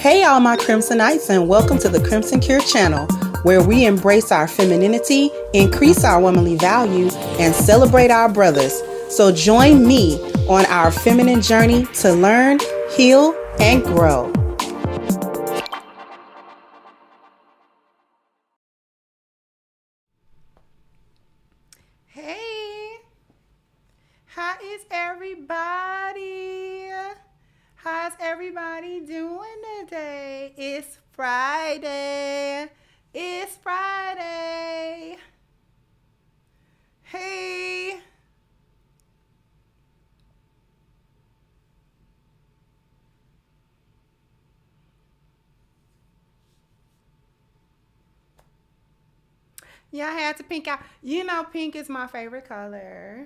Hey, all my Crimsonites, and welcome to the Crimson Cure channel, where we embrace our femininity, increase our womanly value, and celebrate our brothers. So join me on our feminine journey to learn, heal, and grow. Hey, how is everybody? How's everybody doing today? It's Friday. It's Friday. Hey. Yeah, I had to pink out. You know, pink is my favorite color.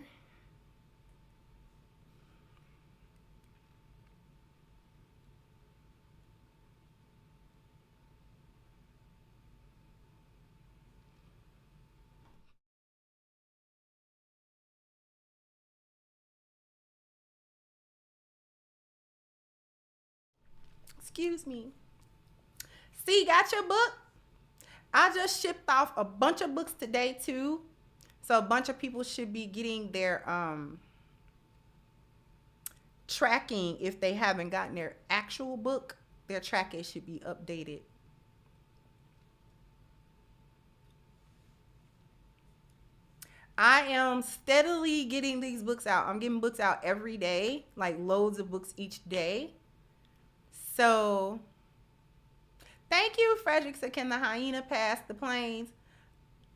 Excuse me. See, got your book? I just shipped off a bunch of books today too. So a bunch of people should be getting their tracking. If they haven't gotten their actual book, their tracking should be updated. I am steadily getting these books out. I'm getting books out every day, like loads of books each day. So thank you, Frederick. So can the hyena pass the planes?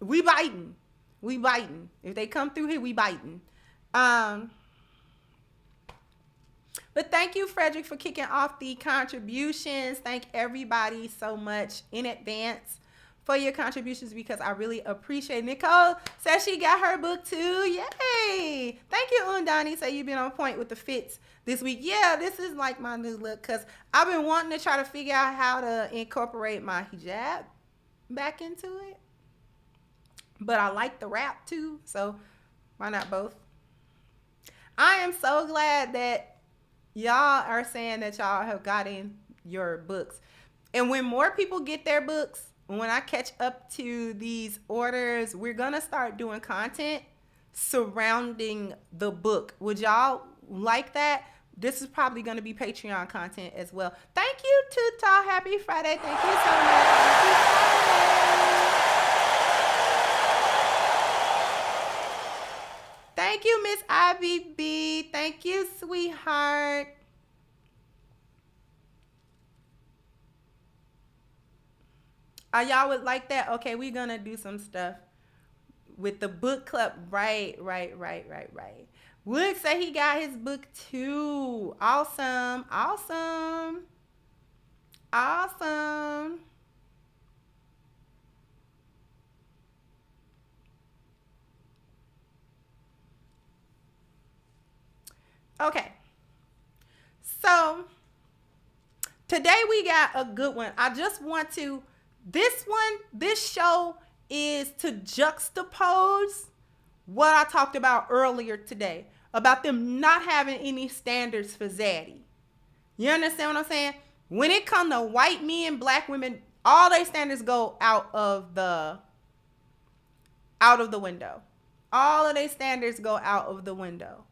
We biting. We biting. If they come through here, we biting. But thank you, Frederick, for kicking off the contributions. Thank everybody so much in advance for your contributions, because I really appreciate it. Nicole says she got her book too. Yay! Thank you, Undani. Say you've been on point with the fits this week. Yeah, this is like my new look, because I've been wanting to try to figure out how to incorporate my hijab back into it. But I like the wrap too, so why not both? I am so glad that y'all are saying that y'all have gotten your books. And when more people get their books, when I catch up to these orders, we're going to start doing content surrounding the book. Would y'all like that? This is probably going to be Patreon content as well. Thank you, Tuta. Happy Friday. Thank you so much. Thank you, Miss Ivy B. Thank you, sweetheart. Y'all would like that? Okay, we're going to do some stuff with the book club. Right. Wood say he got his book too. Awesome. Okay. So today we got a good one. I just want to, this show is to juxtapose what I talked about earlier today about them not having any standards for zaddy. You understand what I'm saying? When it comes to white men, black women, all their standards go out of the window. All of their standards go out of the window.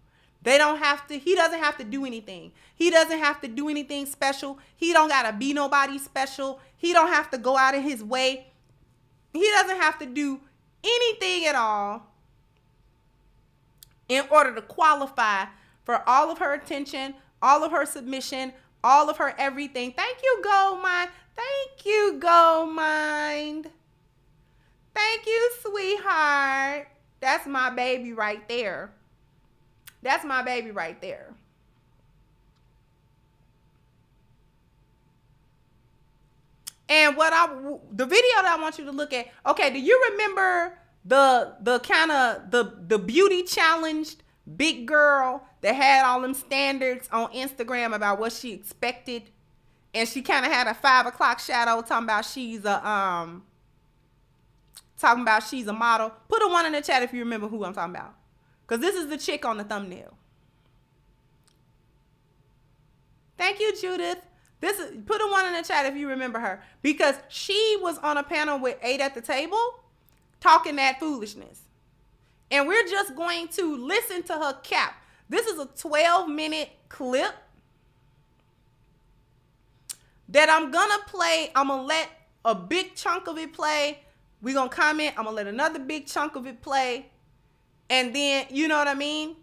They don't have to, he doesn't have to do anything. He doesn't have to do anything special. He don't got to be nobody special. He don't have to go out of his way. He doesn't have to do anything at all in order to qualify for all of her attention, all of her submission, all of her everything. Thank you, Gold Mind. Thank you, Gold Mind. Thank you, sweetheart. That's my baby right there. That's my baby right there. And the video that I want you to look at, okay, do you remember the kind of the beauty challenged big girl that had all them standards on Instagram about what she expected? And she kind of had a 5 o'clock shadow talking about she's a model. Put a 1 in the chat if you remember who I'm talking about. Because this is the chick on the thumbnail. Thank you, Judith. Put a 1 in the chat if you remember her, because she was on a panel with 8 at the table talking that foolishness. And we're just going to listen to her cap. This is a 12-minute clip that I'm going to play. I'm going to let a big chunk of it play. We're going to comment. I'm going to let another big chunk of it play. And then, you know what I mean?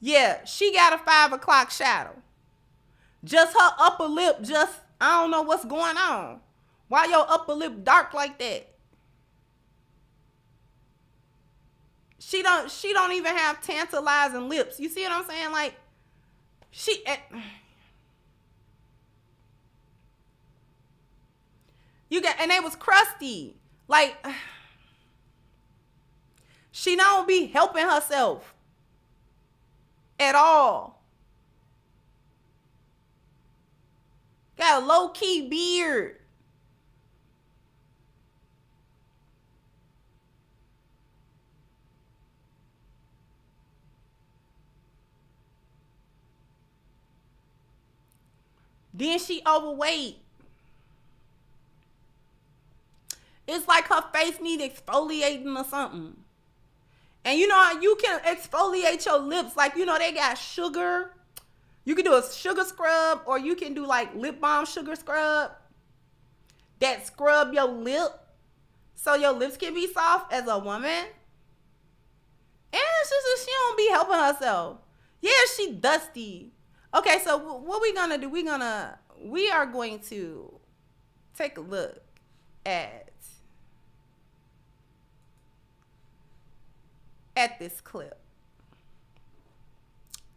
Yeah, she got a 5 o'clock shadow. Just her upper lip, I don't know what's going on. Why your upper lip dark like that? She don't even have tantalizing lips. You see what I'm saying? Like, and they was crusty. Like, she don't be helping herself at all. Got a low-key beard. Then she overweight. It's like her face need exfoliating or something. And you know how you can exfoliate your lips. Like, you know, they got sugar. You can do a sugar scrub, or you can do like lip balm sugar scrub that scrub your lip so your lips can be soft as a woman. And it's just that she don't be helping herself. Yeah, she dusty. Okay, so what we gonna do? We are going to take a look at this clip.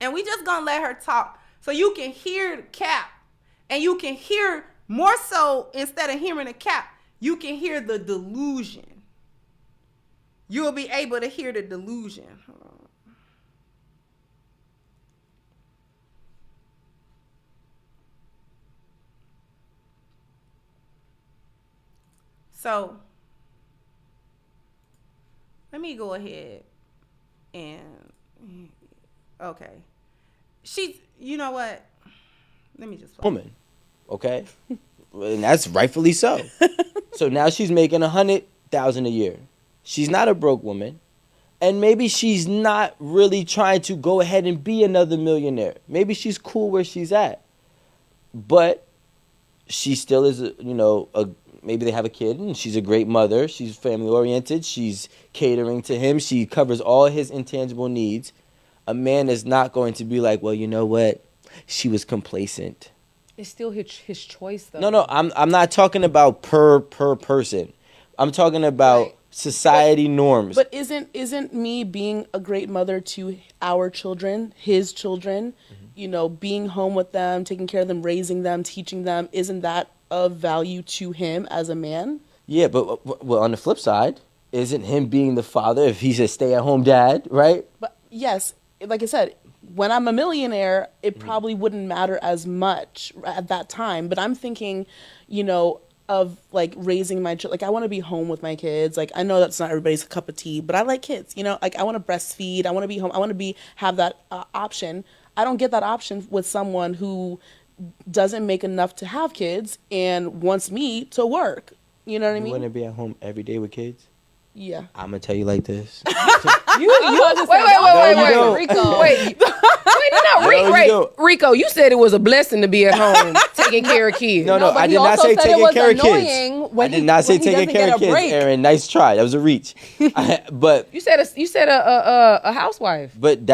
And we just gonna let her talk so you can hear the cap, and you can hear more so, instead of hearing the cap, you can hear the delusion. You will be able to hear the delusion. Hold on. So let me go ahead and, okay. You know what? Let me just play. Woman, okay? And that's rightfully so. So now she's making $100,000 a year. She's not a broke woman. And maybe she's not really trying to go ahead and be another millionaire. Maybe she's cool where she's at. But she still is, maybe they have a kid and she's a great mother. She's family oriented. She's catering to him. She covers all his intangible needs. A man is not going to be like, well, you know what? She was complacent. It's still his choice, though. No, I'm not talking about per person. I'm talking about society norms. But isn't me being a great mother to our children, his children, being home with them, taking care of them, raising them, teaching them, isn't that of value to him as a man? Yeah, but well, on the flip side, isn't him being the father, if he's a stay-at-home dad, right? But yes, like I said, when I'm a millionaire, it probably wouldn't matter as much at that time. But I'm thinking, of like raising my children. Like, I want to be home with my kids. Like, I know that's not everybody's cup of tea, but I like kids. Like, I want to breastfeed. I want to be home. I want to have that option. I don't get that option with someone who doesn't make enough to have kids and wants me to work. You know what I mean? You want to be at home every day with kids? Yeah. I'm going to tell you like this. Wait, Rico. Rico, you said it was a blessing to be at home taking care of kids. No, I did not say taking care of kids. I did not say taking care of kids, Aaron. Nice try. That was a reach. But you said a housewife. But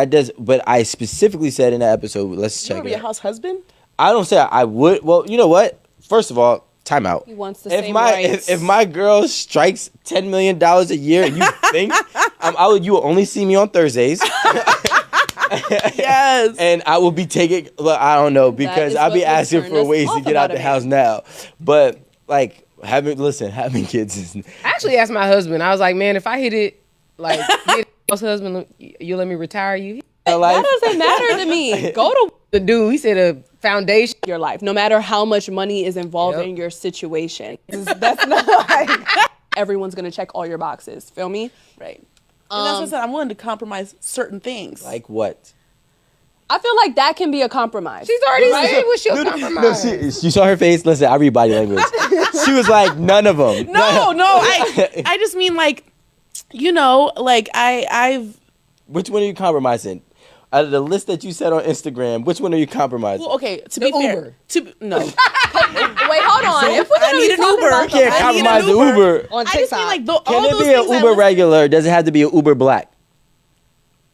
I specifically said in that episode, let's check it. You want to be a house husband? I don't say I would. Well, you know what? First of all, time out. He wants the same rights. If my girl strikes $10 million a year, and you think you will only see me on Thursdays. Yes. And I will be taking, I don't know, because I'll be asking for ways to get out the house now. But like having kids is. I actually asked my husband. I was like, man, if I hit it like husband, you let me retire you. That doesn't matter to me. Go to The dude, he said a foundation. your life, no matter how much money is involved in your situation. That's not like everyone's gonna check all your boxes. Feel me? Right. And that's what I said. I'm willing to compromise certain things. Like what? I feel like that can be a compromise. She's already said what she'll No, compromise. you saw her face. Listen, I read body language. She was like, none of them. No, I just mean like, you know, like I've. Which one are you compromising? Out of the list that you said on Instagram, which one are you compromising? Well, okay, to The be fair, Uber. no, Wait, hold on. If we're I gonna need be an talking Uber. about You can't I need compromise an the Uber. On I just mean TikTok. like Can all it those be things. an Uber regular? Or does it have to be an Uber black?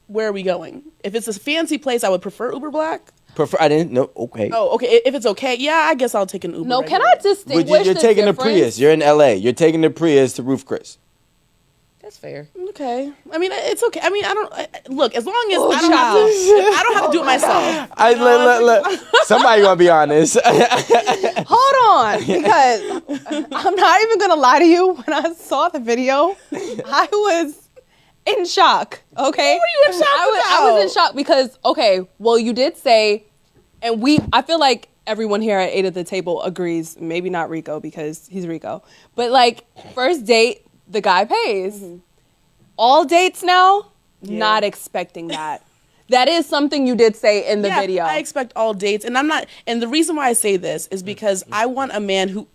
Where are we going? If it's a fancy place, I would prefer Uber Black. I didn't know. Okay. Oh, okay. If it's okay, yeah, I guess I'll take an Uber. No, can regular. I But distinguish you're the taking the difference? Prius. You're in LA. You're taking the Prius to Roof Chris. That's fair. Okay. I mean, it's okay. I mean, look, as long as Oh, I don't have to do it myself. Look, somebody gonna be honest. Hold on, because I'm not even gonna lie to you. When I saw the video, I was in shock. Okay, What were you in shock I was in about? shock because well, you did say, and I feel like everyone here at 8 at the table agrees. Maybe not Rico because he's Rico, but like first date, the guy pays. All dates now, not expecting that. That is something you did say in the Yeah, video. I expect all dates, and I'm not. And the reason why I say this is because I want a man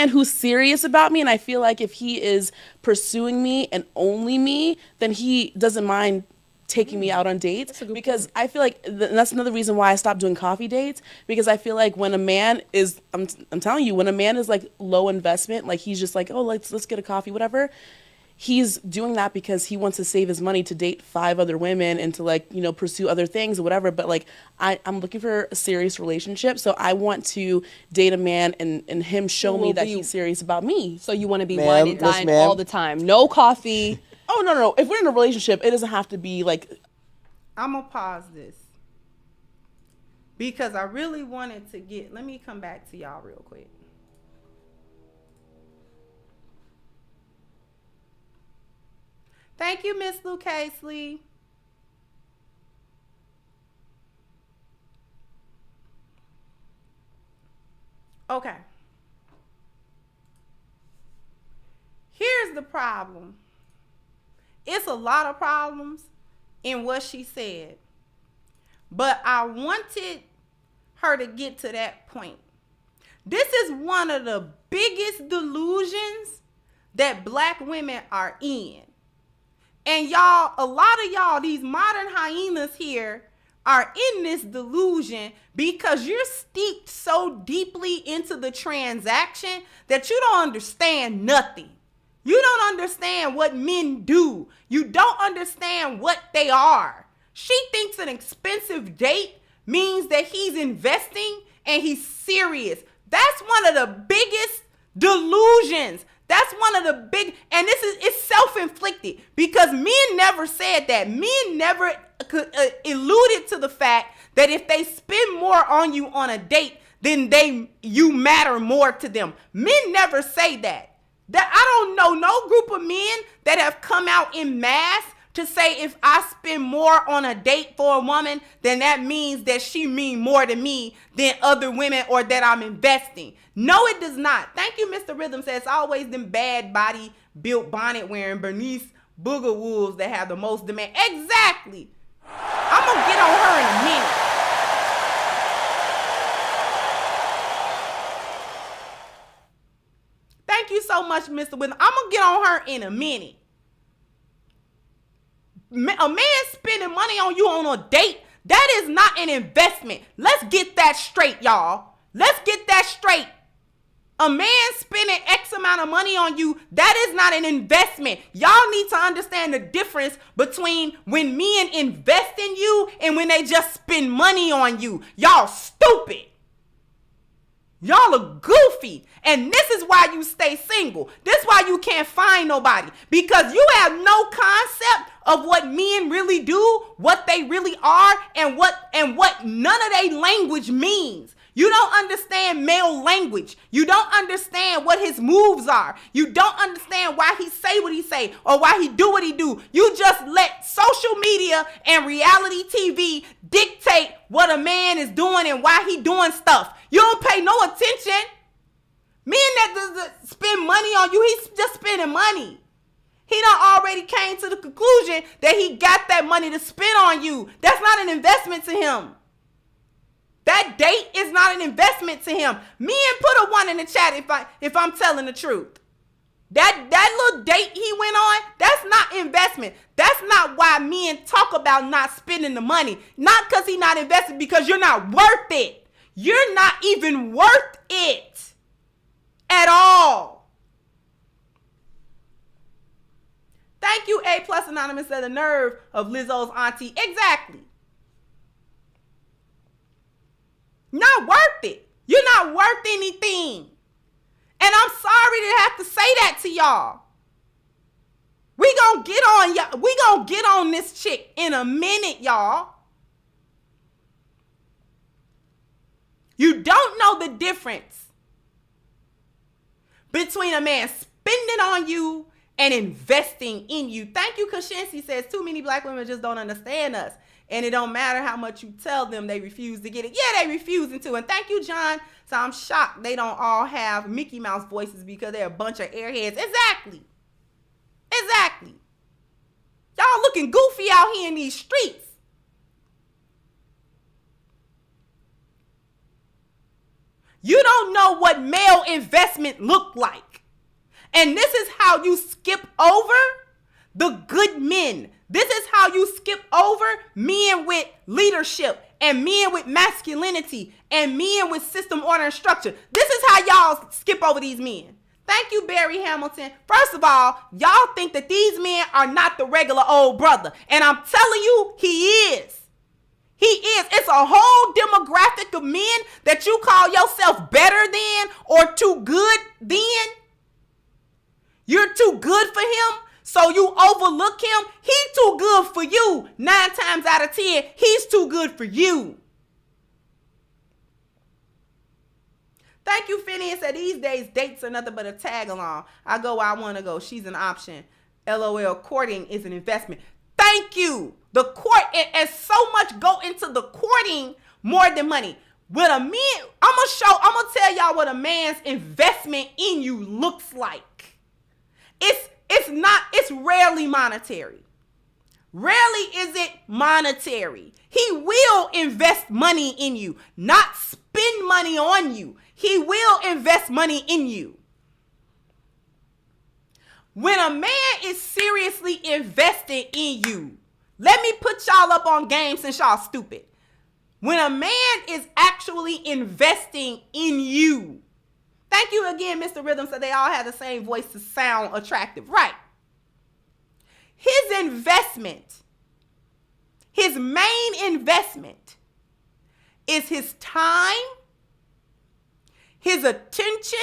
who's serious about me, and I feel like if he is pursuing me and only me, then he doesn't mind taking me out on dates. Because I feel like and that's another reason why I stopped doing coffee dates, because I feel like when a man is, I'm telling you, when a man is like low investment, like he's just like, oh, let's get a coffee, whatever. He's doing that because he wants to save his money to date 5 other women and to like, you know, pursue other things or whatever. But like, I'm looking for a serious relationship. So I want to date a man and him show me that he's serious about me. So you want to be Ma'am, wine and yes, dine ma'am. all the time. No coffee. Oh, no. If we're in a relationship, it doesn't have to be like, I'm gonna pause this because I really wanted to let me come back to y'all real quick. Thank you, Miss Lou Casely. Okay. Here's the problem. It's a lot of problems in what she said, but I wanted her to get to that point. This is one of the biggest delusions that Black women are in. And y'all, a lot of y'all, these modern hyenas here, are in this delusion because you're steeped so deeply into the transaction that you don't understand nothing. You don't understand what men do. You don't understand what they are. She thinks an expensive date means that he's investing and he's serious. That's one of the biggest delusions. That's one of the big, and it's self-inflicted because men never said that. Men never alluded to the fact that if they spend more on you on a date, then you matter more to them. Men never say that. That I don't know no group of men that have come out in mass to say if I spend more on a date for a woman, then that means that she mean more to me than other women or that I'm investing. No, it does not. Thank you, Mr. Rhythm says it's always them bad body built bonnet wearing Bernice Booger Wolves that have the most demand. Exactly. I'm gonna get on her in a minute. Thank you so much, Mr. Rhythm. I'm gonna get on her in a minute. A man spending money on you on a date, that is not an investment. Let's get that straight, y'all. Let's get that straight. A man spending X amount of money on you, that is not an investment. Y'all need to understand the difference between when men invest in you and when they just spend money on you. Y'all stupid. Y'all are goofy. And this is why you stay single. This is why you can't find nobody. Because you have no concept of what men really do, what they really are, and what none of their language means. You don't understand male language. You don't understand what his moves are. You don't understand why he say what he say or why he do what he do. You just let social media and reality TV dictate what a man is doing and why he doing stuff. You don't pay no attention. Men that spend money on you, he's just spending money. He done already came to the conclusion that he got that money to spend on you. That's not an investment to him. That date is not an investment to him. Me and put a 1 in the chat if I'm telling the truth. That little date he went on, that's not investment. That's not why men talk about not spending the money. Not because he's not invested, because you're not worth it. You're not even worth it at all. Thank you, A+ Anonymous, said the nerve of Lizzo's auntie. Exactly. Not worth it. You're not worth anything. And I'm sorry to have to say that to y'all. We gonna get on this chick in a minute, y'all. You don't know the difference between a man spending on you and investing in you. Thank you, Kashinsky says, too many black women just don't understand us. And it don't matter how much you tell them, they refuse to get it. Yeah, they refusing to. And thank you, John. So I'm shocked they don't all have Mickey Mouse voices because they're a bunch of airheads. Exactly. Y'all looking goofy out here in these streets. You don't know what male investment look like. And this is how you skip over the good men. This is how you skip over men with leadership and men with masculinity and men with system, order, and structure. This is how y'all skip over these men. Thank you, Barry Hamilton. First of all, y'all think that these men are not the regular old brother. And I'm telling you, he is. He is. It's a whole demographic of men that you call yourself better than or too good than. You're too good for him, so you overlook him. He's too good for you. 9 times out of 10, he's too good for you. Thank you, Phineas. Said these days dates are nothing but a tag along. I go where I want to go. She's an option. LOL, courting is an investment. Thank you. The court, and so much go into the courting more than money. With a man, I'm gonna tell y'all what a man's investment in you looks like. It's rarely monetary. Rarely is it monetary. He will invest money in you, not spend money on you. He will invest money in you. When a man is seriously invested in you, let me put y'all up on game since y'all stupid. When a man is actually investing in you, thank you again, Mr. Rhythm, so they all have the same voice to sound attractive. Right. His investment, his main investment is his time, his attention,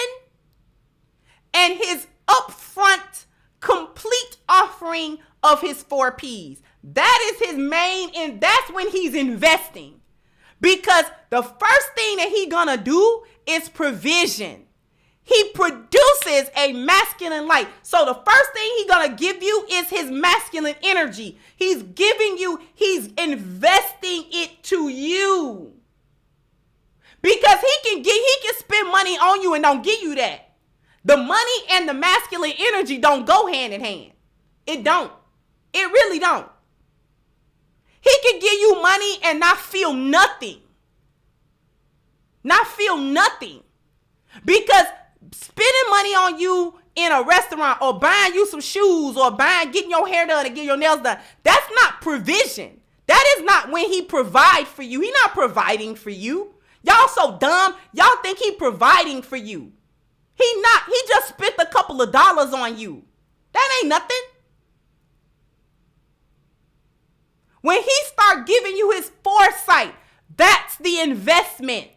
and his upfront complete offering of his 4 Ps. That is his main, and that's when he's investing. Because the first thing that he's gonna do is provision. He produces a masculine light. So the first thing he's gonna give you is his masculine energy. He's investing it to you. Because he can spend money on you and don't give you that. The money and the masculine energy don't go hand in hand. It don't. It really don't. He can give you money and not feel nothing. Not feel nothing. Because spending money on you in a restaurant or buying you some shoes or getting your hair done and getting your nails done, that's not provision. That is not when he provides for you. He's not providing for you. Y'all so dumb. Y'all think he providing for you. He not. He just spent a couple of dollars on you. That ain't nothing. When he start giving you his foresight, that's the investment.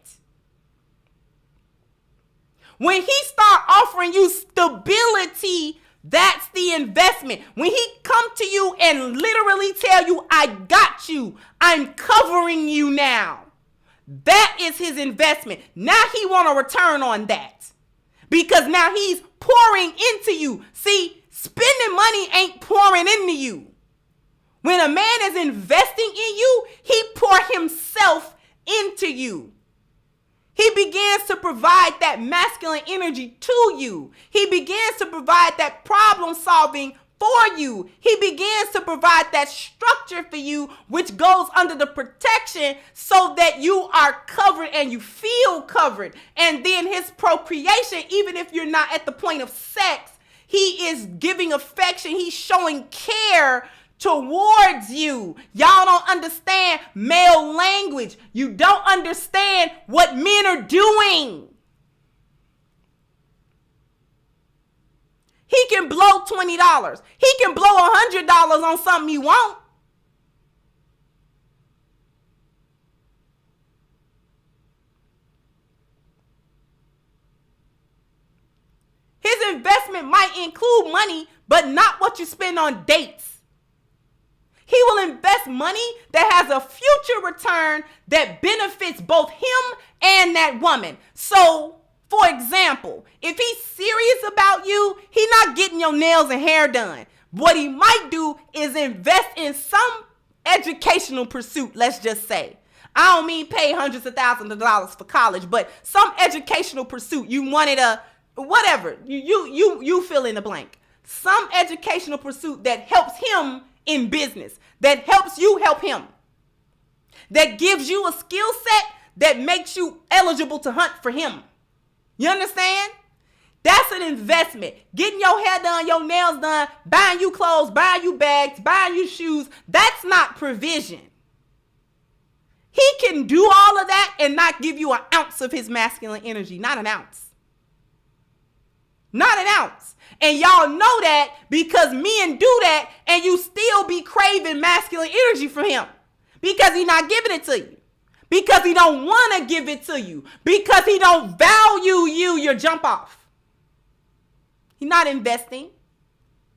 When he start offering you stability, that's the investment. When he come to you and literally tell you, I got you, I'm covering you now. That is his investment. Now he want a return on that. Because now he's pouring into you. See, spending money ain't pouring into you. When a man is investing in you, he pour himself into you. He begins to provide that masculine energy to you. He begins to provide that problem-solving for you. He begins to provide that structure for you, which goes under the protection so that you are covered and you feel covered. And then his procreation, even if you're not at the point of sex, he is giving affection. He's showing care towards you. Y'all don't understand male language. You don't understand what men are doing. He can blow $20. He can blow $100 on something you want. His investment might include money, but not what you spend on dates. He will invest money that has a future return that benefits both him and that woman. So, for example, if he's serious about you, he's not getting your nails and hair done. What he might do is invest in some educational pursuit, let's just say. I don't mean pay hundreds of thousands of dollars for college, but some educational pursuit. You wanted a whatever. You fill in the blank. Some educational pursuit that helps him in business, that helps you help him, that gives you a skill set that makes you eligible to hunt for him. You understand? That's an investment. Getting your hair done, your nails done, buying you clothes, buying you bags, buying you shoes. That's not provision. He can do all of that and not give you an ounce of his masculine energy. Not an ounce. Not an ounce. And y'all know that because men do that and you still be craving masculine energy from him because he's not giving it to you. Because he don't want to give it to you. Because he don't value you, your jump off. He's not investing.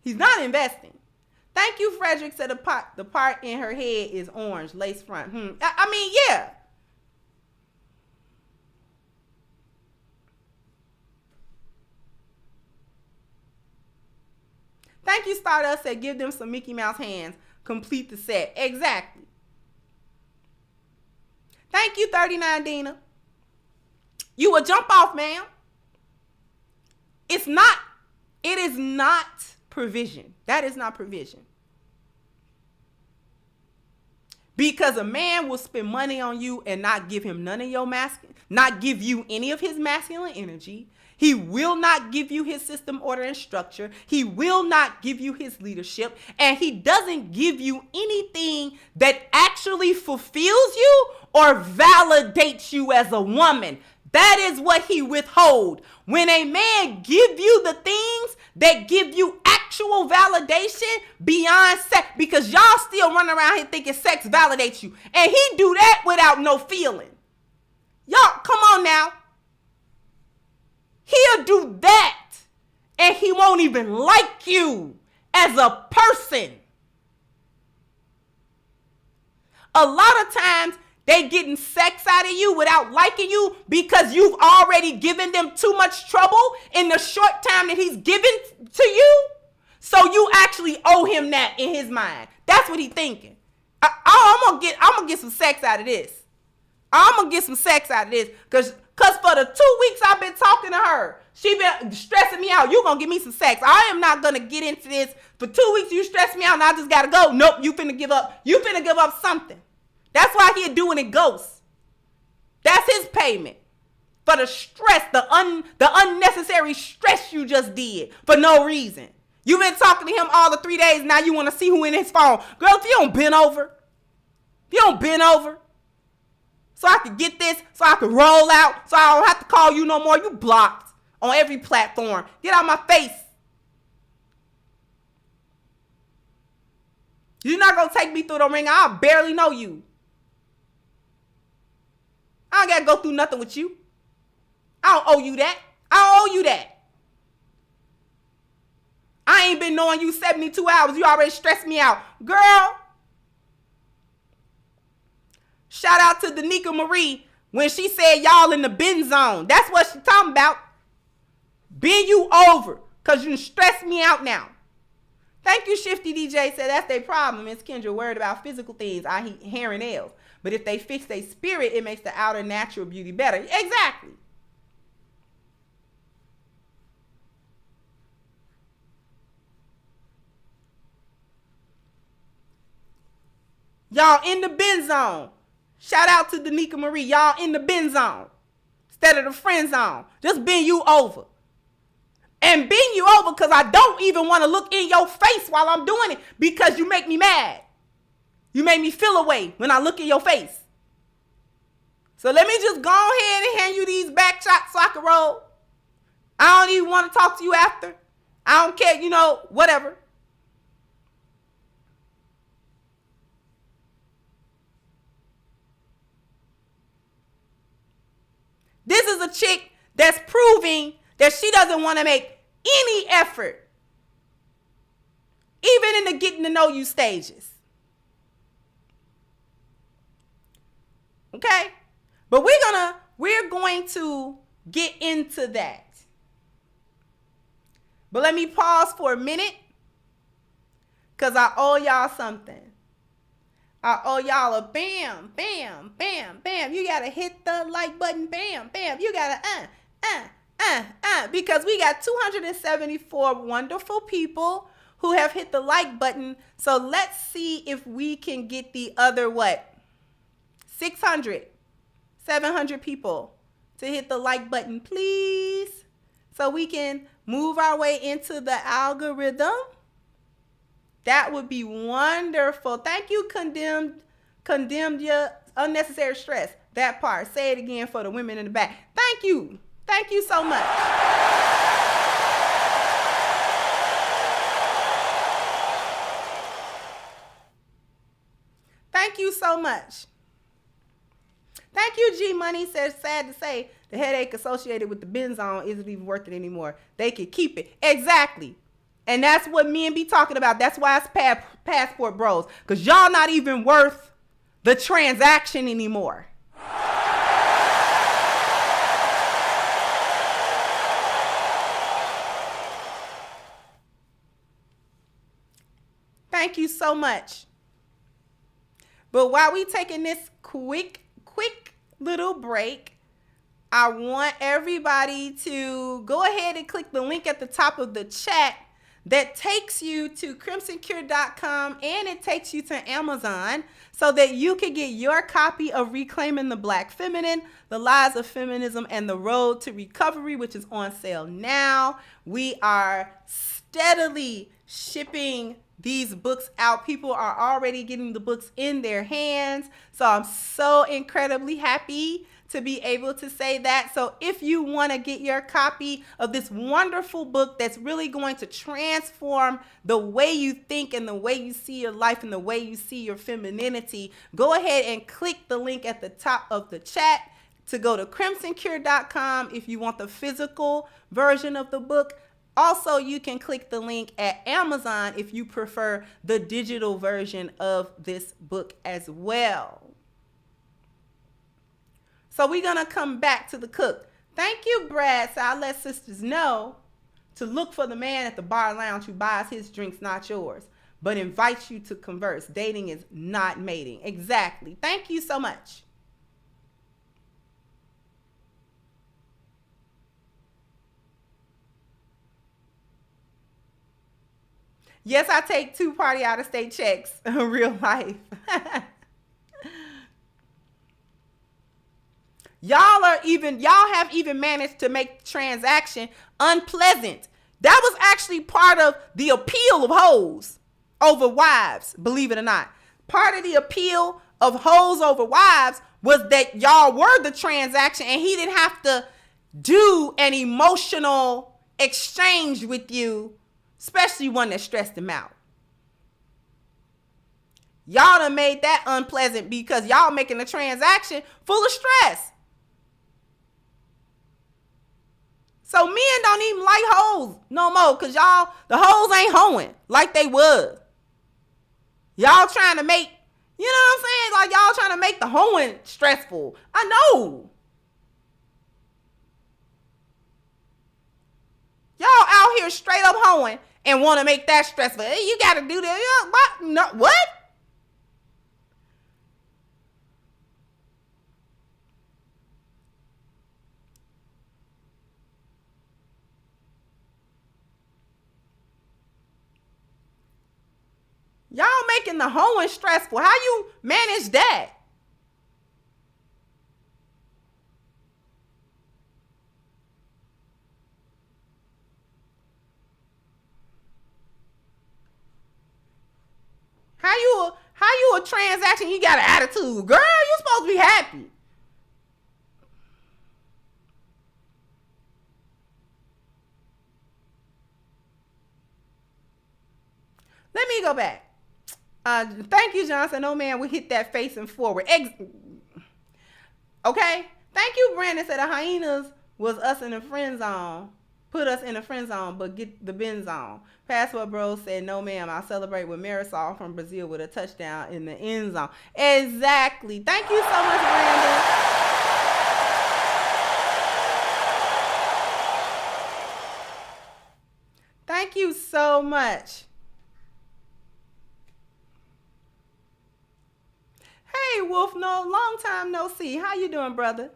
He's not investing. Thank you, Frederick said the part in her head is orange, lace front. I mean, yeah. Thank you, Stardust said give them some Mickey Mouse hands. Complete the set. Exactly. Thank you, 39 Dina. You a jump off, ma'am. It is not provision. That is not provision. Because a man will spend money on you and not give him none of your masculine, not give you any of his masculine energy. He will not give you his system, order, and structure. He will not give you his leadership. And he doesn't give you anything that actually fulfills you or validates you as a woman. That is what he withhold. When a man give you the things that give you actual validation beyond sex, because y'all still run around here thinking sex validates you. And he do that without no feeling. Y'all, come on now. He'll do that and he won't even like you as a person. A lot of times they getting sex out of you without liking you because you've already given them too much trouble in the short time that he's given to you. So you actually owe him that in his mind. That's what he's thinking. I'm gonna get some sex out of this. I'm gonna get some sex out of this because for the 2 weeks I've been talking to her, she been stressing me out. You gonna give me some sex. I am not gonna get into this. For 2 weeks you stress me out and I just gotta go. Nope, you finna give up. You finna give up something. That's why he'll do it in ghosts. That's his payment for the stress, the unnecessary stress you just did for no reason. You've been talking to him all the 3 days. Now you want to see who in his phone. Girl, if you don't bend over, so I can get this, so I can roll out, so I don't have to call you no more. You blocked on every platform. Get out my face. You're not going to take me through the ring. I barely know you. I don't got to go through nothing with you. I don't owe you that. I ain't been knowing you 72 hours. You already stressed me out. Girl. Shout out to Danica Marie when she said y'all in the bend zone. That's what she talking about. Bend you over because you stress me out now. Thank you, Shifty DJ. Said that's their problem. Miss Kendra worried about physical things, i.e. hair and nails. But if they fix their spirit, it makes the outer natural beauty better. Exactly. Y'all in the bin zone. Shout out to Danica Marie. Y'all in the bin zone instead of the friend zone. Just bend you over. And bend you over because I don't even want to look in your face while I'm doing it because you make me mad. You make me feel away when I look in your face. So let me just go ahead and hand you these back shots so I can roll. I don't even want to talk to you after. I don't care, whatever. This is a chick that's proving that she doesn't want to make any effort, even in the getting to know you stages. Okay? But we're going to get into that. But let me pause for a minute because I owe y'all something. I owe y'all a bam, bam, bam, bam. You got to hit the like button, bam, bam. You got to, because we got 274 wonderful people who have hit the like button. So let's see if we can get the other, 600, 700 people to hit the like button, please. So we can move our way into the algorithm. That would be wonderful. Thank you, condemned your unnecessary stress. That part. Say it again for the women in the back. Thank you. Thank you so much. Thank you so much. Thank you, G Money says, sad to say, the headache associated with the bin zone isn't even worth it anymore. They can keep it. Exactly. And that's what men be talking about. That's why it's passport bros. Because y'all not even worth the transaction anymore. Thank you so much. But while we taking this quick little break, I want everybody to go ahead and click the link at the top of the chat that takes you to crimsoncure.com and it takes you to Amazon so that you can get your copy of Reclaiming the Black Feminine, The Lies of Feminism, and the Road to Recovery, which is on sale now. We are steadily shipping these books out. People are already getting the books in their hands. So I'm so incredibly happy to be able to say that. So if you want to get your copy of this wonderful book that's really going to transform the way you think and the way you see your life and the way you see your femininity, go ahead and click the link at the top of the chat to go to crimsoncure.com if you want the physical version of the book. Also, you can click the link at Amazon if you prefer the digital version of this book as well. So we're going to come back to the cook. Thank you, Brad. So I'll let sisters know to look for the man at the bar lounge who buys his drinks, not yours, but invites you to converse. Dating is not mating. Exactly. Thank you so much. Yes, I take 2-party out-of-state checks in real life. Y'all have even managed to make transaction unpleasant. That was actually part of the appeal of hoes over wives, believe it or not. Part of the appeal of hoes over wives was that y'all were the transaction and he didn't have to do an emotional exchange with you, especially one that stressed him out. Y'all done made that unpleasant because y'all making a transaction full of stress. So men don't even like hoes no more because the hoes ain't hoeing like they was. Y'all trying to make, you know what I'm saying? Like y'all trying to make the hoeing stressful. I know. Y'all out here straight up hoeing and want to make that stressful. Hey, you got to do that. What? No, what? Y'all making the hoeing stressful. How you manage that? How you a transaction? You got an attitude, girl. You supposed to be happy. Let me go back. Thank you, Johnson. No man will hit that facing forward. Okay. Thank you, Brandon. Said the hyenas was us in the friend zone. Put us in the friend zone, but get the bin zone. Passport Bro said, no, ma'am. I'll celebrate with Marisol from Brazil with a touchdown in the end zone. Exactly. Thank you so much, Brandon. Thank you so much. Hey, Wolf, long time no see. How you doing, brother?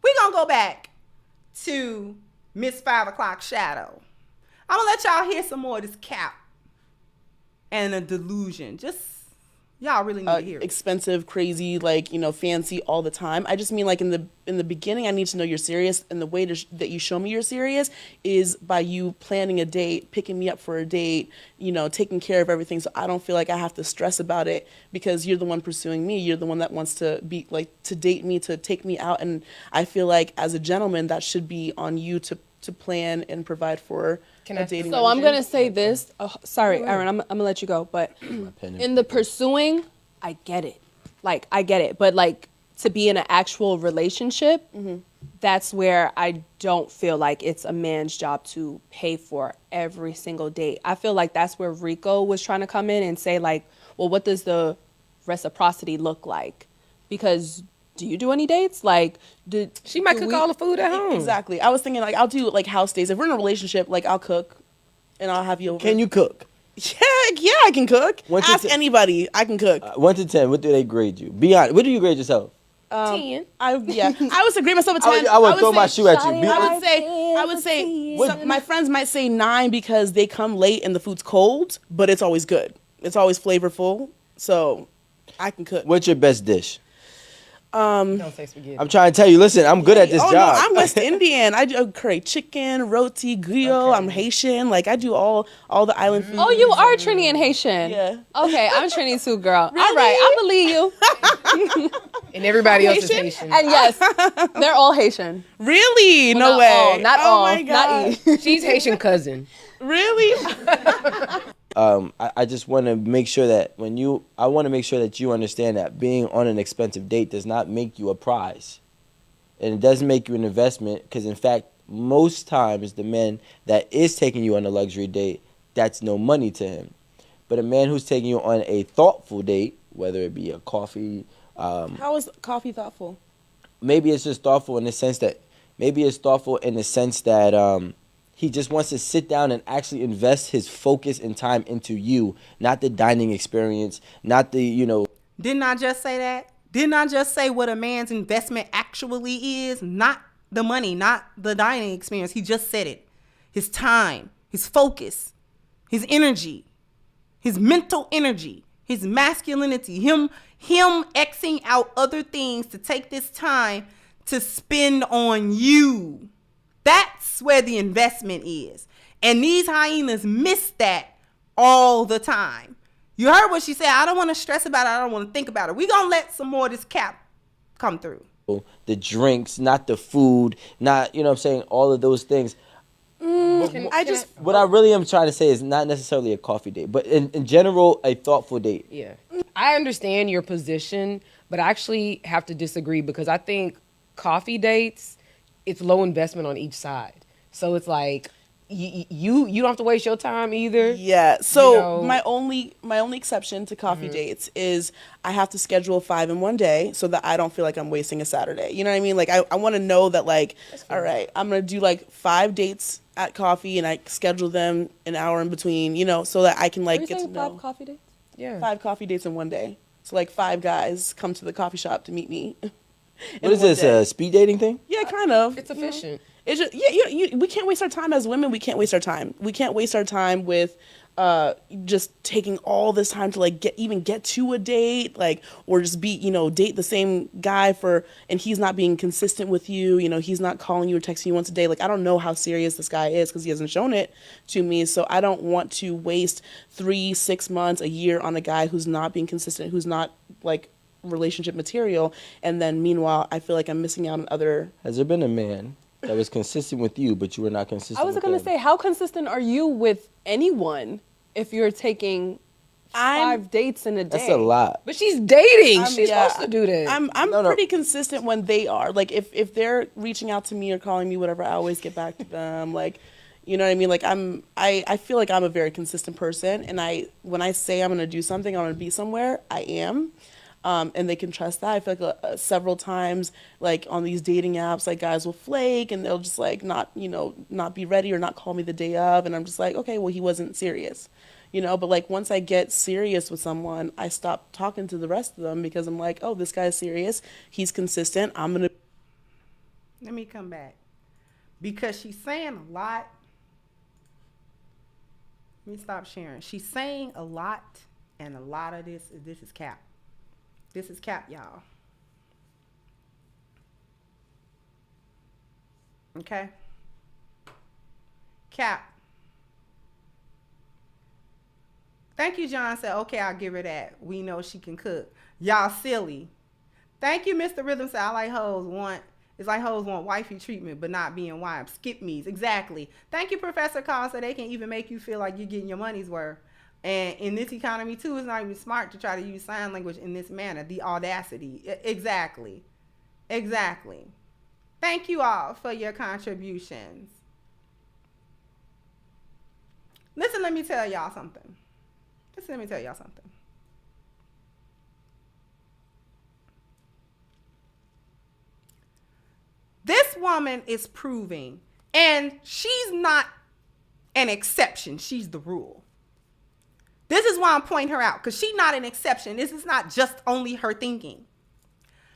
We're going to go back to Miss 5 o'clock Shadow. I'm going to let y'all hear some more of this cap and a delusion. Just, y'all really need to hear it. Expensive, crazy, like, you know, fancy all the time. I just mean, like, in the beginning, I need to know you're serious, and the way that you show me you're serious is by you planning a date, picking me up for a date, you know, taking care of everything, so I don't feel like I have to stress about it because you're the one pursuing me. You're the one that wants to be, like, to date me, to take me out, and I feel like as a gentleman, that should be on you to plan and provide for a dating. So I'm going to say this. Oh, sorry, Aaron, I'm going to let you go. But in the pursuing, I get it. Like, I get it. But, like, to be in an actual relationship, that's where I don't feel like it's a man's job to pay for every single date. I feel like that's where Rico was trying to come in and say, like, well, what does the reciprocity look like? Because do you do any dates? Like, She might cook all the food at home. Exactly. I was thinking, like, I'll do, like, house days. If we're in a relationship, like, I'll cook and I'll have you over. Can you cook? Yeah, I can cook. Ask anybody. I can cook. 1 to 10, what do they grade you? Be honest. What do you grade yourself? 10. I would grade myself a 10. I would throw my shoe at you. I would say my friends might say 9 because they come late and the food's cold, but it's always good. It's always flavorful. So I can cook. What's your best dish? Don't say spaghetti. I'm trying to tell you, listen, I'm good at this job. No, I'm West Indian. I do curry chicken, roti, griot. Okay. I'm Haitian. Like, I do all the island food. Oh, you are Trini and Haitian. Yeah. Okay, I'm Trini too, girl. Really? All right, I believe you. And everybody else is Haitian. And yes, they're all Haitian. Really? Well, no way. Not oh all. My God. Not E. She's Haitian cousin. Really? I just want to make sure that I want to make sure that you understand that being on an expensive date does not make you a prize. And it doesn't make you an investment because, in fact, most times the man that is taking you on a luxury date, that's no money to him. But a man who's taking you on a thoughtful date, whether it be a coffee. How is coffee thoughtful? Maybe it's just thoughtful in the sense that he just wants to sit down and actually invest his focus and time into you, not the dining experience, not the, you know. Didn't I just say that? Didn't I just say what a man's investment actually is? Not the money, not the dining experience. He just said it. His time, his focus, his energy, his mental energy, his masculinity, him Xing out other things to take this time to spend on you. That's where the investment is. And these hyenas miss that all the time. You heard what she said. I don't want to stress about it. I don't want to think about it. We're going to let some more of this cap come through. The drinks, not the food, not, you know what I'm saying, all of those things. What I really am trying to say is not necessarily a coffee date, but in general, a thoughtful date. Yeah. I understand your position, but I actually have to disagree because I think coffee dates, it's low investment on each side. So it's like you don't have to waste your time either. Yeah. So my only exception to coffee dates is I have to schedule 5 in one day so that I don't feel like I'm wasting a Saturday. You know what I mean? Like I want to know that, like, all right, I'm gonna do like 5 dates at coffee and I schedule them an hour in between, you know, so that I can like get to know. 5 coffee dates? Yeah. 5 coffee dates in one day. So like 5 guys come to the coffee shop to meet me. What is this, a speed dating thing? Yeah, kind of. It's efficient. It's just we can't waste our time as women. We can't waste our time. We can't waste our time with just taking all this time to like get to a date, like, or just be, date the same guy and he's not being consistent with you. He's not calling you or texting you once a day. Like, I don't know how serious this guy is because he hasn't shown it to me. So I don't want to waste 3-6 months, a year on a guy who's not being consistent, who's not like relationship material. And then meanwhile, I feel like I'm missing out on other. Has there been a man that was consistent with you, but you were not consistent? I was going to say, how consistent are you with anyone if you're taking 5 dates in a day? That's a lot. But she's dating. She's supposed to do this. I'm pretty consistent when they are. Like, if they're reaching out to me or calling me, whatever, I always get back to them. Like, you know what I mean? Like, I feel like I'm a very consistent person. And when I say I'm going to do something, I'm going to be somewhere, I am. And they can trust that. I feel like several times, like on these dating apps, like guys will flake and they'll just like not be ready or not call me the day of. And I'm just like, okay, well, he wasn't serious, but like once I get serious with someone, I stop talking to the rest of them because I'm like, oh, this guy's serious. He's consistent. Let me come back because she's saying a lot. Let me stop sharing. She's saying a lot, and a lot of this is cap. This is cap, y'all. Okay? Cap. Thank you, John said, okay, I'll give her that. We know she can cook. Y'all silly. Thank you, Mr. Rhythm said, I like hoes it's like hoes want wifey treatment, but not being wives. Skip me's. Exactly. Thank you, Professor Collins, so they can even make you feel like you're getting your money's worth. And in this economy, too, it's not even smart to try to use sign language in this manner. The audacity. Exactly. Thank you all for your contributions. Listen, let me tell y'all something. This woman is proving, and she's not an exception. She's the rule. This is why I'm pointing her out, because she's not an exception. This is not just only her thinking.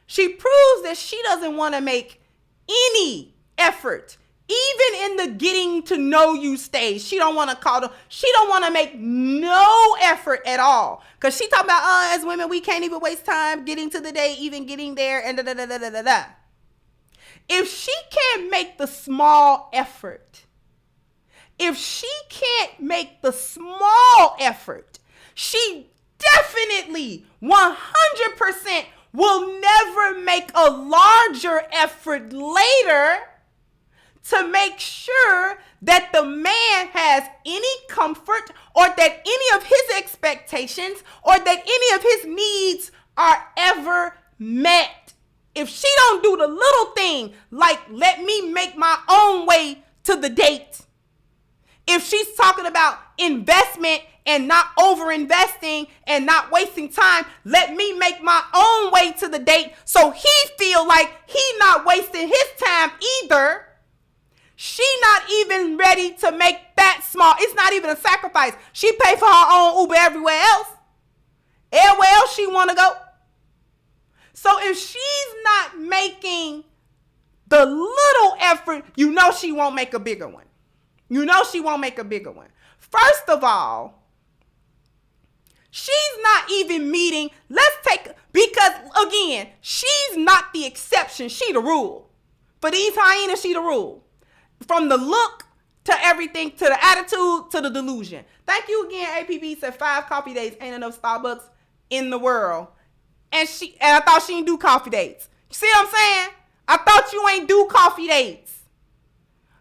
She proves that she doesn't want to make any effort, even in the getting to know you stage. She don't want to make no effort at all. Because she talking about, as women, we can't even waste time getting to the date, even getting there, and da-da-da-da-da-da. If she can't make the small effort, she definitely 100% will never make a larger effort later to make sure that the man has any comfort or that any of his expectations or that any of his needs are ever met. If she don't do the little thing, like let me make my own way to the date. If she's talking about investment and not over-investing and not wasting time, let me make my own way to the date so he feel like he not wasting his time either. She not even ready to make that small. It's not even a sacrifice. She pay for her own Uber everywhere else. Everywhere else she want to go. So if she's not making the little effort, she won't make a bigger one. First of all, she's not even meeting. Because again, she's not the exception. She the rule. For these hyenas, she the rule. From the look to everything, to the attitude, to the delusion. Thank you again, APB said 5 coffee dates ain't enough Starbucks in the world. And I thought she didn't do coffee dates. You see what I'm saying? I thought you ain't do coffee dates.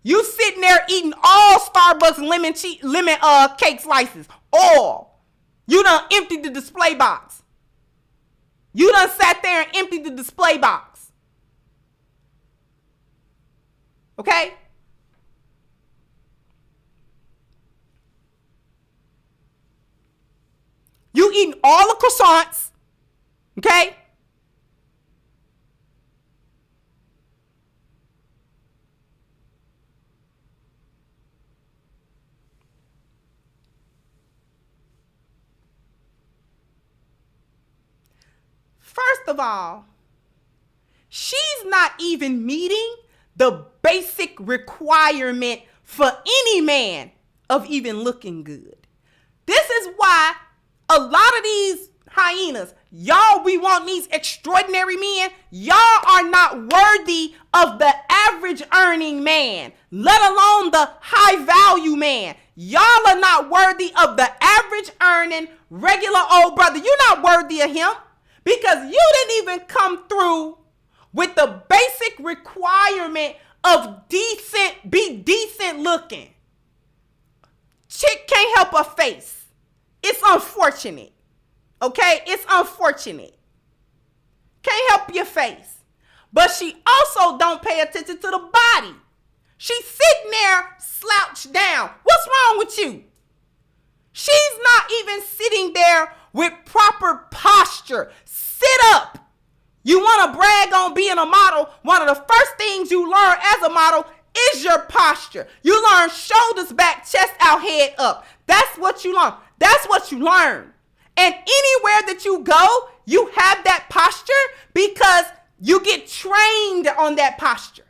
You sitting there eating all Starbucks lemon cake slices. All. You done emptied the display box. You done sat there and emptied the display box. Okay? You eating all the croissants. Okay? First of all, she's not even meeting the basic requirement for any man of even looking good. This is why a lot of these hyenas, y'all, we want these extraordinary men. Y'all are not worthy of the average earning man, let alone the high value man. Y'all are not worthy of the average earning regular old brother. You're not worthy of him because you didn't even come through with the basic requirement of be decent looking. Chick can't help her face. It's unfortunate. Okay, it's unfortunate. Can't help your face. But she also don't pay attention to the body. She's sitting there slouched down. What's wrong with you? She's not even sitting there with proper posture. Sit up. You want to brag on being a model? One of the first things you learn as a model is your posture. You learn shoulders back, chest out, head up. That's what you learn. That's what you learn. And anywhere that you go, you have that posture because you get trained on that posture.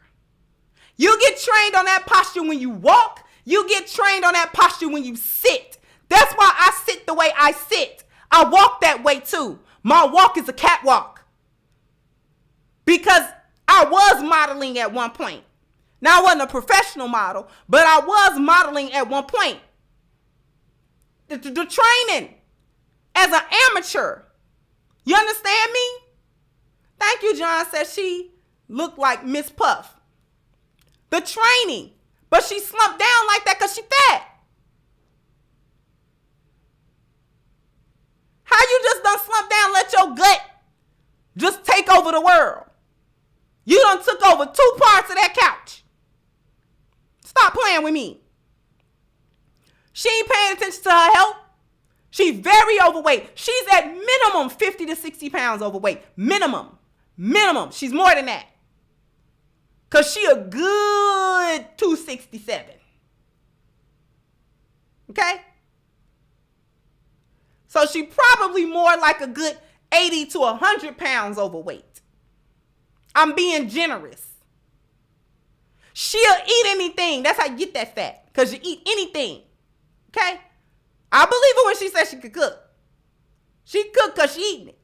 You get trained on that posture when you walk. You get trained on that posture when you sit. That's why I sit the way I sit. I walk that way too. My walk is a catwalk. Because I was modeling at one point. Now, I wasn't a professional model, but I was modeling at one point. The training as an amateur. You understand me? Thank you, John says she looked like Miss Puff. The training. But she slumped down like that because she fat. How you just done slump down, let your gut just take over the world? You done took over 2 parts of that couch. Stop playing with me. She ain't paying attention to her health. She's very overweight. She's at minimum 50 to 60 pounds overweight. Minimum. She's more than that. Because she a good 267. Okay? So she probably more like a good 80 to 100 pounds overweight. I'm being generous. She'll eat anything. That's how you get that fat. Because you eat anything. Okay? I believe her when she says she could cook. She cook because she eating it.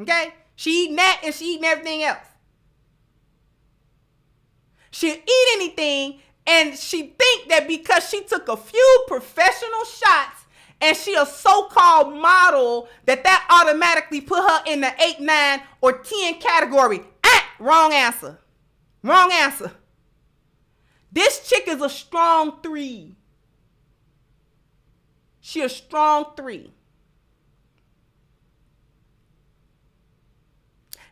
Okay? She eating that and she eating everything else. She'll eat anything and she think that because she took a few professional shots and she a so-called model that automatically put her in the 8, 9, or 10 category. Wrong answer. Wrong answer. This chick is a strong 3. She a strong 3.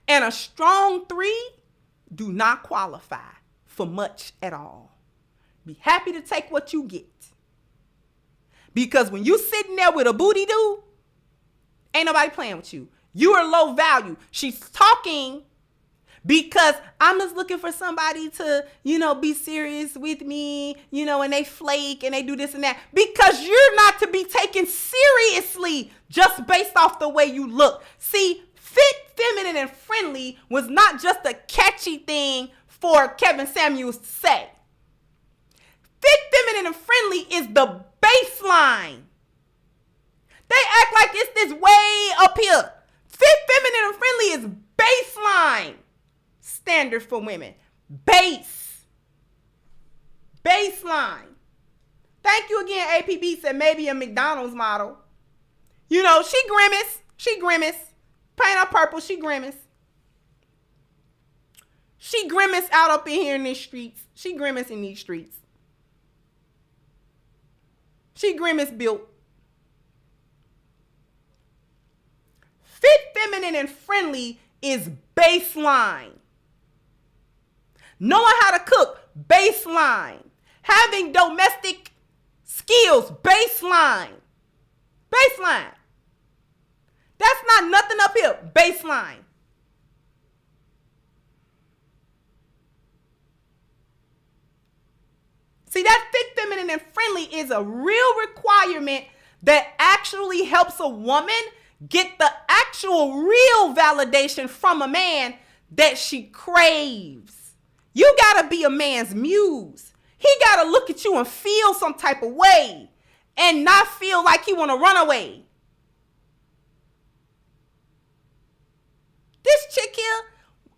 And a strong 3 do not qualify for much at all. Be happy to take what you get. Because when you sitting there with a booty dude, ain't nobody playing with you. You are low value. She's talking because I'm just looking for somebody to, be serious with me, and they flake and they do this and that. Because you're not to be taken seriously just based off the way you look. See, fit, feminine, and friendly was not just a catchy thing for Kevin Samuels to say. Fit, feminine, and friendly is the baseline. They act like it's this way up here. Fit, feminine, and friendly is baseline standard for women. Baseline. Thank you again, APB said maybe a McDonald's model. She grimace. Paint her purple, she grimace. She grimace out up in here in these streets. She grimace in these streets. She grimace built. Fit, feminine, and friendly is baseline. Knowing how to cook, baseline. Having domestic skills, baseline. Baseline. That's not nothing up here, baseline. See, that fit, feminine, and friendly is a real requirement that actually helps a woman get the actual real validation from a man that she craves. You got to be a man's muse. He got to look at you and feel some type of way and not feel like he want to run away. This chick here,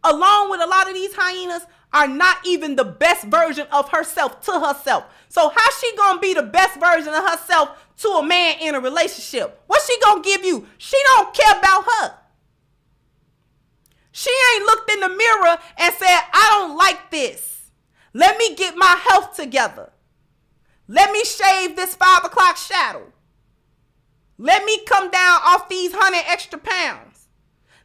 along with a lot of these hyenas, are not even the best version of herself to herself. So how she gonna be the best version of herself to a man in a relationship? What she gonna give you? She don't care about her. She ain't looked in the mirror and said, I don't like this. Let me get my health together. Let me shave this 5 o'clock shadow. Let me come down off these 100 extra pounds.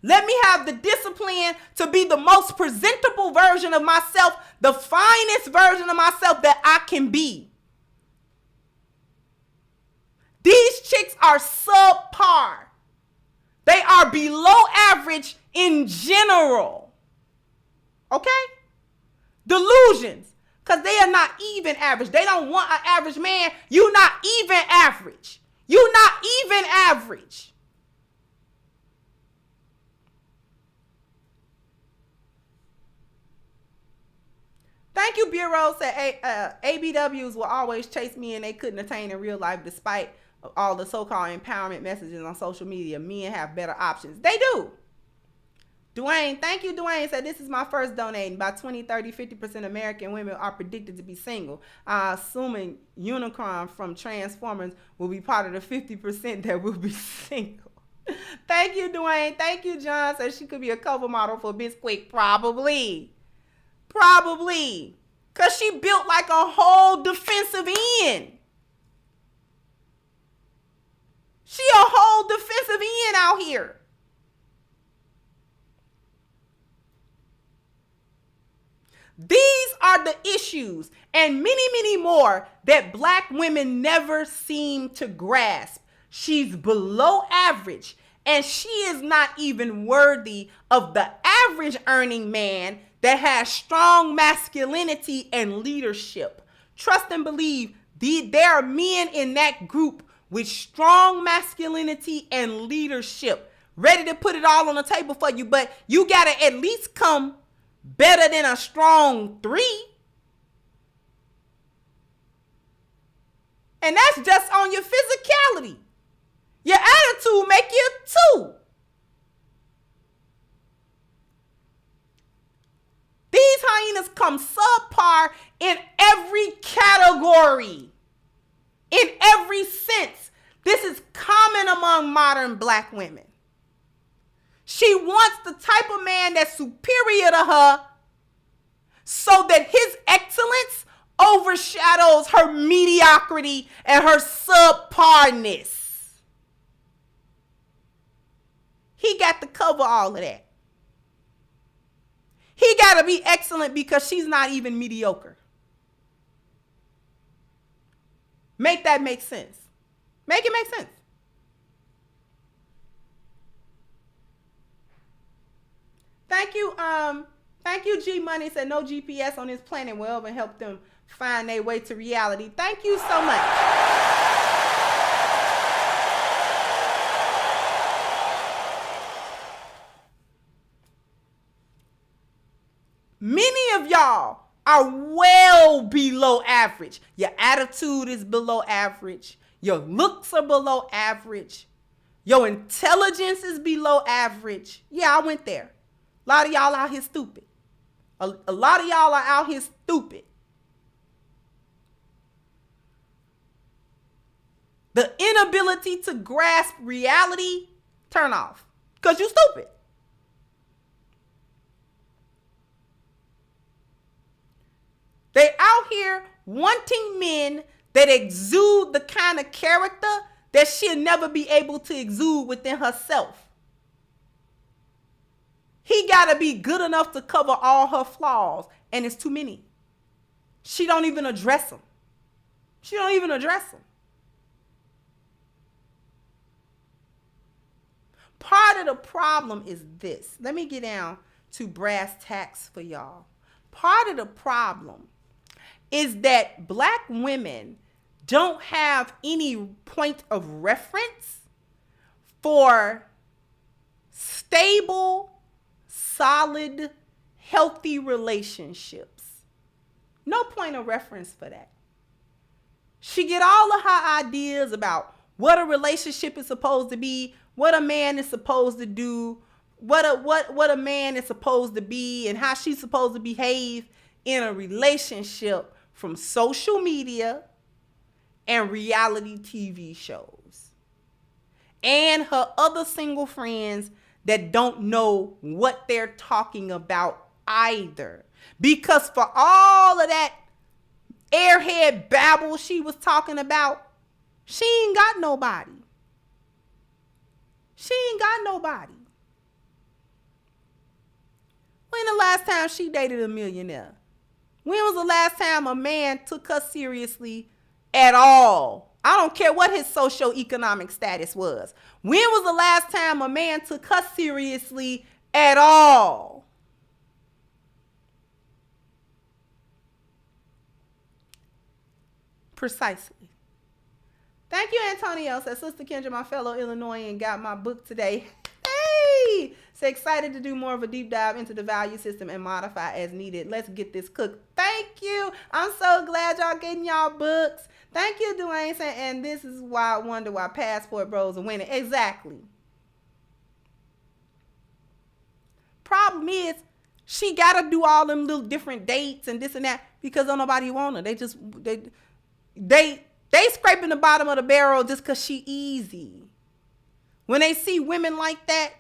Let me have the discipline to be the most presentable version of myself, the finest version of myself that I can be. These chicks are subpar. They are below average in general. Okay? Delusions. Because they are not even average. They don't want an average man. You're not even average. You're not even average. Thank you, Bureau. Said ABWs will always chase me and they couldn't attain in real life despite all the so-called empowerment messages on social media. Men have better options. They do. Dwayne, thank you, Dwayne. Said this is my first donating. By 2030, 50% American women are predicted to be single. Assuming Unicron from Transformers will be part of the 50% that will be single. Thank you, Dwayne. Thank you, John. Said she could be a cover model for Bisquick. Probably. Because she built like a whole defensive end. She a whole defensive end out here. These are the issues and many, many more that black women never seem to grasp. She's below average and she is not even worthy of the average earning man that has strong masculinity and leadership. Trust and believe, there are men in that group with strong masculinity and leadership, ready to put it all on the table for you, but you got to at least come better than a strong 3. And that's just on your physicality. Your attitude make you a 2. These hyenas come subpar in every category, in every sense. This is common among modern black women. She wants the type of man that's superior to her so that his excellence overshadows her mediocrity and her subparness. He got to cover all of that. He got to be excellent because she's not even mediocre. Make that make sense. Make it make sense. Thank you, G Money. Said no GPS on this planet will ever help them find their way to reality. Thank you so much. Many of y'all are well below average. Your attitude is below average. Your looks are below average. Your intelligence is below average. Yeah, I went there. A lot of y'all out here stupid. A lot of y'all are out here stupid. The inability to grasp reality, turn off. Because you stupid. They out here wanting men that exude the kind of character that she'll never be able to exude within herself. He got to be good enough to cover all her flaws, and it's too many. She don't even address them. She don't even address them. Part of the problem is this. Let me get down to brass tacks for y'all. Part of the problem is that black women don't have any point of reference for stable, solid, healthy relationships. No point of reference for that. She get all of her ideas about what a relationship is supposed to be, what a man is supposed to do, what a man is supposed to be, and how she's supposed to behave in a relationship from social media and reality TV shows. And her other single friends that don't know what they're talking about either. Because for all of that airhead babble she was talking about, she ain't got nobody. She ain't got nobody. When the last time she dated a millionaire? When was the last time a man took her seriously at all? I don't care what his socioeconomic status was. When was the last time a man took her seriously at all? Precisely. Thank you, Antonio. Said, Sister Kendra, my fellow Illinoisan, got my book today. Hey! So excited to do more of a deep dive into the value system and modify as needed. Let's get this cooked. Thank you. I'm so glad y'all getting y'all books. Thank you, Dwayne. And this is why I wonder why Passport Bros are winning. Exactly. Problem is, she got to do all them little different dates and this and that because don't nobody want her. They scraping the bottom of the barrel just because she easy. When they see women like that,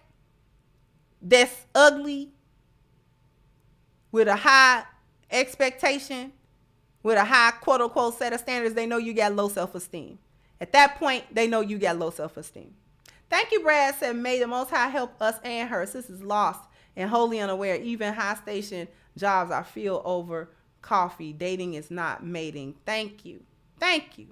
that's ugly, with a high expectation, with a high quote-unquote set of standards, they know you got low self-esteem. At that point, they know you got low self-esteem. Thank you, Brad. Said, may the Most High help us and her. Sis is lost and wholly unaware. Even high-station jobs are filled over coffee. Dating is not mating. Thank you. Thank you.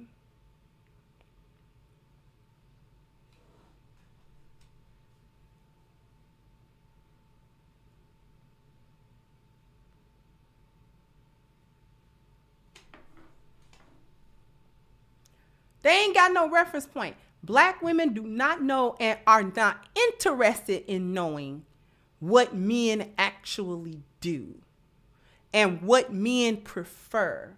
They ain't got no reference point. Black women do not know and are not interested in knowing what men actually do and what men prefer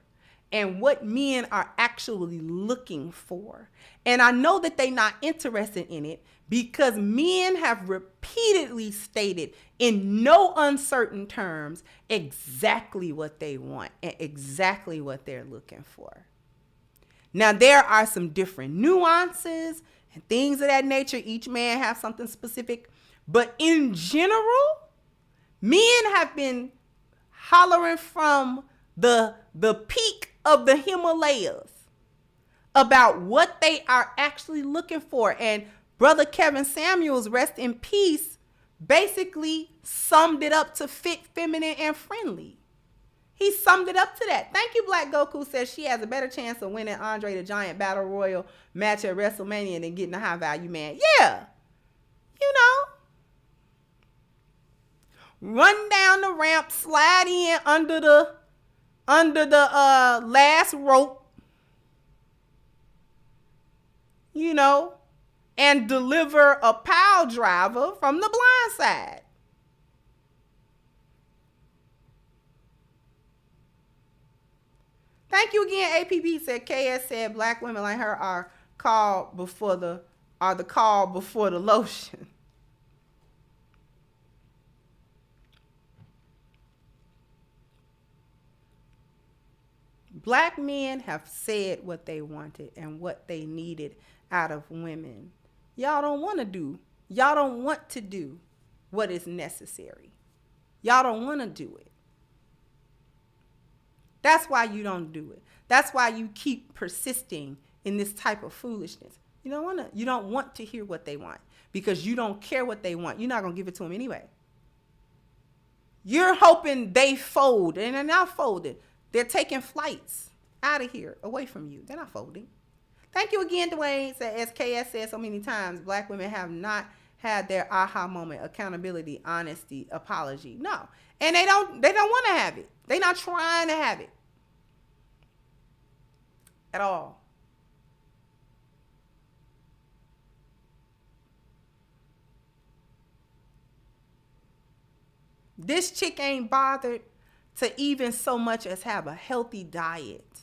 and what men are actually looking for. And I know that they're not interested in it because men have repeatedly stated in no uncertain terms exactly what they want and exactly what they're looking for. Now, there are some different nuances and things of that nature. Each man has something specific. But in general, men have been hollering from the peak of the Himalayas about what they are actually looking for. And Brother Kevin Samuels, rest in peace, basically summed it up to fit, feminine, and friendly. He summed it up to that. Thank you, Black Goku says she has a better chance of winning Andre the Giant Battle Royal match at WrestleMania than getting a high value man. Yeah. You know. Run down the ramp, slide in under the last rope. You know, and deliver a pile driver from the blind side. Thank you again, APP said. KS said black women like her are the call before the lotion. Black men have said what they wanted and what they needed out of women. Y'all don't want to do what is necessary. Y'all don't want to do it. That's why you don't do it. That's why you keep persisting in this type of foolishness. You don't want to hear what they want because you don't care what they want. You're not going to give it to them anyway. You're hoping they fold, and they're not folded. They're taking flights out of here, away from you. They're not folding. Thank you again, Dwayne. As KS said so many times, black women have not had their aha moment, accountability, honesty, apology. No. And they don't want to have it. They're not trying to have it at all. This chick ain't bothered to even so much as have a healthy diet.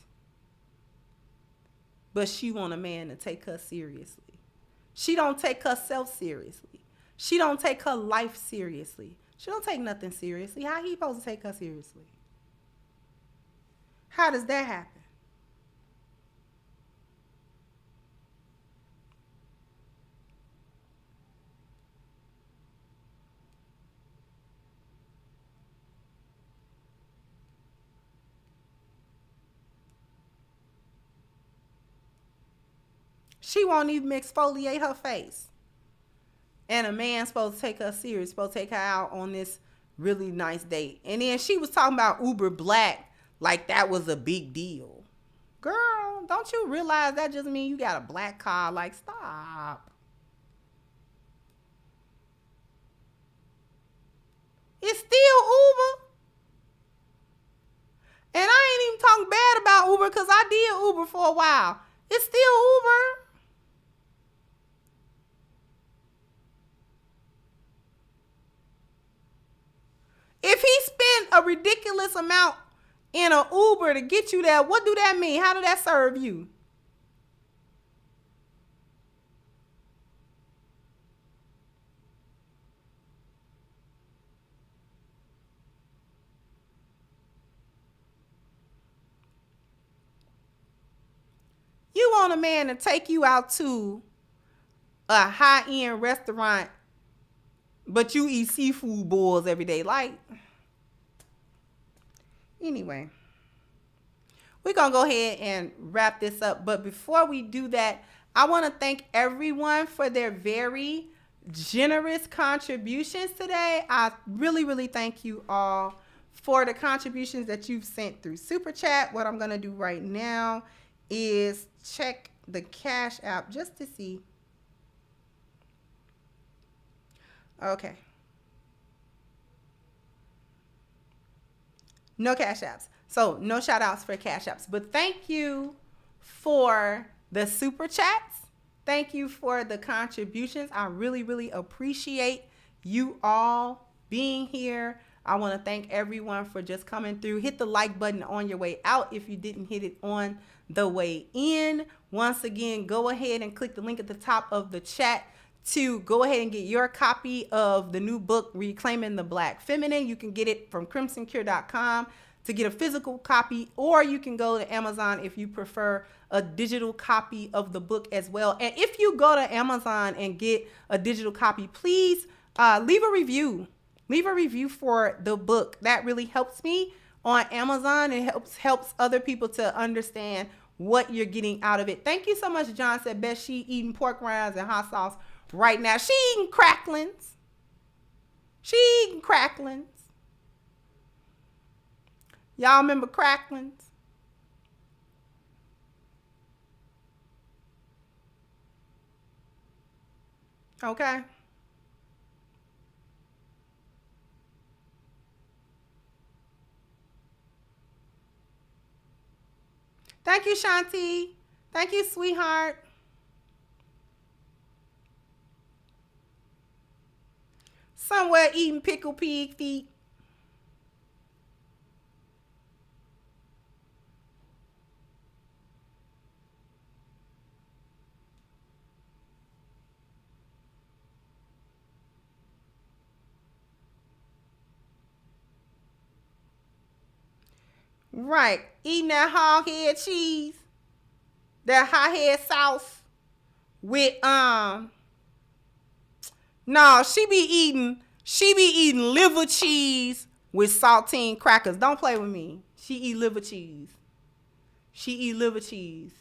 But she want a man to take her seriously. She don't take herself seriously. She don't take her life seriously. She don't take nothing seriously. How he supposed to take her seriously? How does that happen? She won't even exfoliate her face. And a man's supposed to take her serious, supposed to take her out on this really nice date. And then she was talking about Uber Black like that was a big deal. Girl, don't you realize that just means you got a black car? Like, stop. It's still Uber. And I ain't even talking bad about Uber because I did Uber for a while. It's still Uber. If he spent a ridiculous amount in an Uber to get you there, what do that mean? How do that serve you? You want a man to take you out to a high-end restaurant, but you eat seafood boils every day. Like, anyway, we're going to go ahead and wrap this up. But before we do that, I want to thank everyone for their very generous contributions today. I really, really thank you all for the contributions that you've sent through Super Chat. What I'm going to do right now is check the Cash App just to see. Okay. No Cash Apps. So no shout outs for Cash Apps. But thank you for the Super Chats. Thank you for the contributions. I really, really appreciate you all being here. I want to thank everyone for just coming through. Hit the like button on your way out if you didn't hit it on the way in. Once again, go ahead and click the link at the top of the chat to go ahead and get your copy of the new book, Reclaiming the Black Feminine. You can get it from crimsoncure.com to get a physical copy, or you can go to Amazon if you prefer a digital copy of the book as well. And if you go to Amazon and get a digital copy, please leave a review. Leave a review for the book. That really helps me on Amazon. It helps other people to understand what you're getting out of it. Thank you so much. John said, "Bet she eating pork rinds and hot sauce right now." She eating cracklings. She eating cracklings. Y'all remember cracklings? Okay. Thank you, Shanti. Thank you, sweetheart. Somewhere eating pickled pig feet. Right. Eating that hog head cheese. That hot head sauce with no, she be eating liver cheese with saltine crackers. Don't play with me. She eat liver cheese. She eat liver cheese.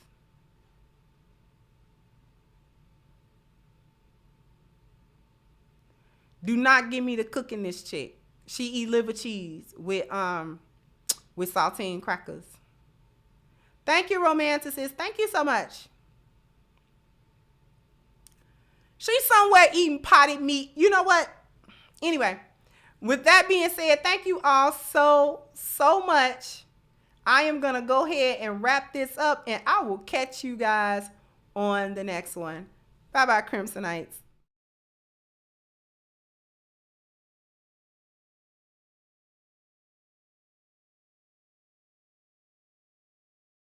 Do not give me the cooking this chick. She eat liver cheese with saltine crackers. Thank you, romanticist. Thank you so much. She's somewhere eating potted meat. You know what? Anyway, with that being said, thank you all so much. I am going to go ahead and wrap this up, and I will catch you guys on the next one. Bye-bye, Crimsonites.